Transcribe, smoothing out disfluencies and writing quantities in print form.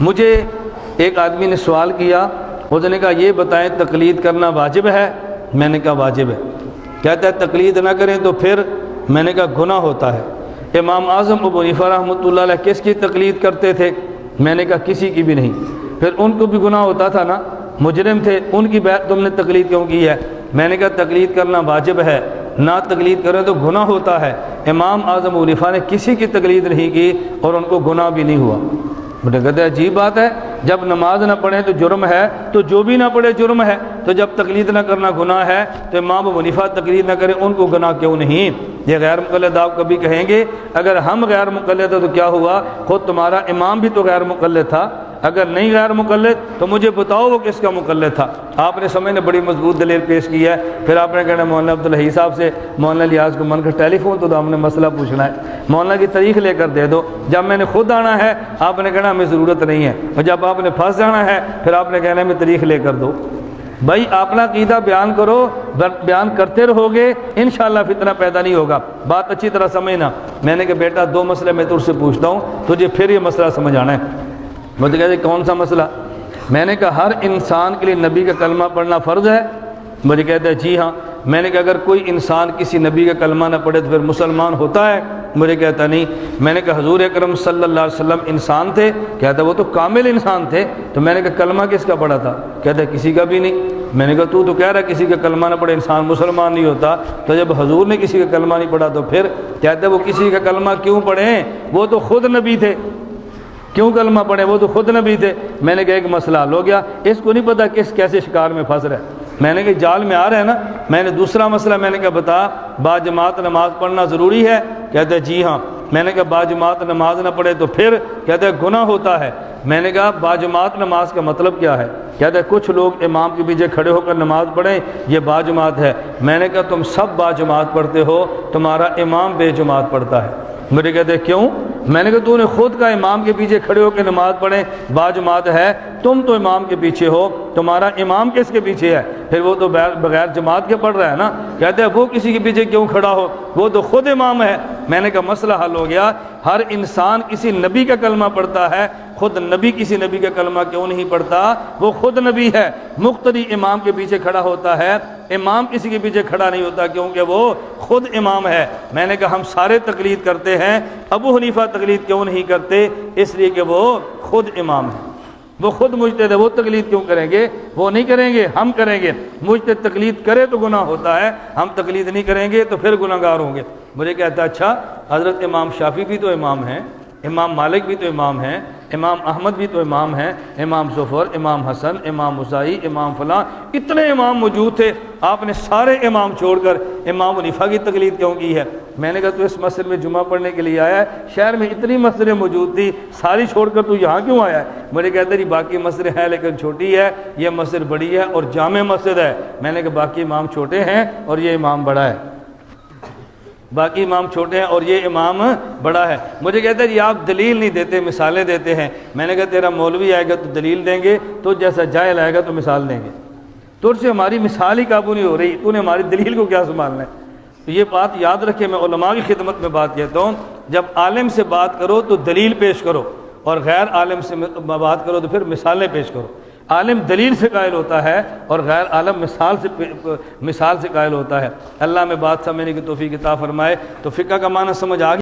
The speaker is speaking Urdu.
مجھے ایک آدمی نے سوال کیا، اس نے کہا یہ بتائیں تقلید کرنا واجب ہے؟ میں نے کہا واجب ہے۔ کہتا ہے تقلید نہ کریں تو پھر؟ میں نے کہا گناہ ہوتا ہے۔ امام اعظم ابو حنیفہ رحمۃ اللہ علیہ کس کی تقلید کرتے تھے؟ میں نے کہا کسی کی بھی نہیں۔ پھر ان کو بھی گناہ ہوتا تھا نا، مجرم تھے، ان کی بیعت تم نے تقلید کیوں کی ہے؟ میں نے کہا تقلید کرنا واجب ہے، نہ تقلید کریں تو گناہ ہوتا ہے۔ امام اعظم ابو حنیفہ نے کسی کی تقلید نہیں کی اور ان کو گناہ بھی نہیں ہوا۔ مجھے کہتے ہیں عجیب بات ہے، جب نماز نہ پڑھیں تو جرم ہے، تو جو بھی نہ پڑھے جرم ہے، تو جب تقلید نہ کرنا گناہ ہے تو امام ابو حنیفہ تقلید نہ کریں، ان کو گناہ کیوں نہیں؟ یہ غیر مقلد آپ کبھی کہیں گے اگر ہم غیر مقلد ہیں تو کیا ہوا؟ خود تمہارا امام بھی تو غیر مقلد تھا، اگر نہیں غیر مقلد تو مجھے بتاؤ وہ کس کا مقلد تھا؟ آپ نے سمجھ نے بڑی مضبوط دلیل پیش کی ہے، پھر آپ نے کہنا مولانا عبدالحی صاحب سے مولانا لیاز کو من کر ٹیلی فون تو ہم نے مسئلہ پوچھنا ہے، مولانا کی تاریخ لے کر دے دو۔ جب میں نے خود آنا ہے آپ نے کہنا ہمیں ضرورت نہیں ہے، اور جب آپ نے پھنس جانا ہے پھر آپ نے کہنا ہمیں تاریخ لے کر دو۔ بھائی اپنا عقیدہ بیان کرو، بیان کرتے رہو گے انشاءاللہ فتنہ پیدا نہیں ہوگا۔ بات اچھی طرح سمجھنا۔ میں نے کہا بیٹا دو مسئلے میں تجھ سے پوچھتا ہوں، تجھے پھر یہ مسئلہ سمجھ آنا ہے۔ مجھے کہتے کون سا مسئلہ؟ میں نے کہا ہر انسان کے لیے نبی کا کلمہ پڑھنا فرض ہے؟ مجھے کہتے ہیں جی ہاں۔ میں نے کہا اگر کوئی انسان کسی نبی کا کلمہ نہ پڑھے تو پھر مسلمان ہوتا ہے؟ مجھے کہتا نہیں۔ میں نے کہا حضور اکرم صلی اللہ علیہ وسلم انسان تھے؟ کہتا وہ تو کامل انسان تھے۔ تو میں نے کہا کلمہ کس کا پڑھا تھا؟ کہتا کسی کا بھی نہیں۔ میں نے کہا تو کہہ رہا کسی کا کلمہ نہ پڑھے انسان مسلمان نہیں ہوتا، تو جب حضور نے کسی کا کلمہ نہیں پڑھا تو پھر؟ کہتا وہ کسی کا کلمہ کیوں پڑھیں، وہ تو خود نبی تھے، کیوں کلمہ پڑھیں، وہ تو خود نبی تھے۔ میں نے کہا ایک مسئلہ حل ہو گیا، اس کو نہیں پتا کیسے شکار میں پھنس رہا ہے۔ میں نے کہا جال میں آ رہا ہے نا۔ میں نے دوسرا مسئلہ میں نے کہا بتا باجماعت نماز پڑھنا ضروری ہے؟ کہتے ہیں جی ہاں۔ میں نے کہا باجماعت نماز نہ پڑھے تو پھر؟ کہتے ہیں گناہ ہوتا ہے۔ میں نے کہا باجماعت نماز کا مطلب کیا ہے؟ کہتے ہیں کچھ لوگ امام کے پیچھے کھڑے ہو کر نماز پڑھیں یہ باجماعت ہے۔ میں نے کہا تم سب باجماعت پڑھتے ہو، تمہارا امام بے جماعت پڑھتا ہے۔ مجھے کہتے ہیں کیوں؟ میں نے کہا تو نے خود کا امام کے پیچھے کھڑے ہو کے نماز پڑھیں باجماعت ہے، تم تو امام کے پیچھے ہو، تمہارا امام کس کے پیچھے ہے؟ پھر وہ تو بغیر جماعت کے پڑھ رہا ہے نا۔ کہتے ہیں وہ کسی کے پیچھے کیوں کھڑا ہو، وہ تو خود امام ہے۔ میں نے کہا مسئلہ حل ہو گیا، ہر انسان کسی نبی کا کلمہ پڑھتا ہے، خود نبی کسی نبی کا کلمہ کیوں نہیں پڑھتا؟ وہ خود نبی ہے، مقتدی امام کے پیچھے کھڑا ہوتا ہے، امام کسی کے پیچھے کھڑا نہیں ہوتا کیونکہ وہ خود امام ہے۔ میں نے کہا ہم سارے تقلید کرتے ہیں، ابو حنیفہ تقلید کیوں نہیں کرتے؟ اس لیے کہ وہ خود امام ہے، وہ خود مجتہد ہے، وہ تقلید کیوں کریں گے؟ وہ نہیں کریں گے، ہم کریں گے۔ مجتہد تقلید کرے تو گناہ ہوتا ہے، ہم تقلید نہیں کریں گے تو پھر گناہ گار ہوں گے۔ مجھے کہتا اچھا حضرت امام شافعی بھی تو امام ہیں، امام مالک بھی تو امام ہیں، امام احمد بھی تو امام ہیں، امام ظفر، امام حسن، امام مزاحی، امام فلاں، اتنے امام موجود تھے، آپ نے سارے امام چھوڑ کر امام حنیفہ کی تقلید کیوں کی ہے؟ میں نے کہا تو اس مسجد میں جمعہ پڑھنے کے لیے آیا ہے، شہر میں اتنی مسجدیں موجود تھی ساری چھوڑ کر تو یہاں کیوں آیا ہے؟ مجھے کہتے ہیں باقی مسجد ہے لیکن چھوٹی ہے، یہ مسجد بڑی ہے اور جامع مسجد ہے۔ میں نے کہا باقی امام چھوٹے ہیں اور یہ امام بڑا ہے، باقی امام چھوٹے ہیں اور یہ امام بڑا ہے۔ مجھے کہتے ہیں جی آپ دلیل نہیں دیتے، مثالیں دیتے ہیں۔ میں نے کہا تیرا مولوی آئے گا تو دلیل دیں گے، تو جیسا جاہل آئے گا تو مثال دیں گے، تو سے ہماری مثال ہی قابو نہیں ہو رہی، تو نے ہماری دلیل کو کیا سنبھالنا ہے؟ تو یہ بات یاد رکھے، میں علماء کی خدمت میں بات کہتا ہوں، جب عالم سے بات کرو تو دلیل پیش کرو، اور غیر عالم سے بات کرو تو پھر مثالیں پیش کرو۔ عالم دلیل سے قائل ہوتا ہے اور غیر عالم مثال سے قائل ہوتا ہے۔ اللہ میں بات سمجھنے کی توفیق عطا فرمائے۔ تو فقہ کا معنی سمجھ آ گیا؟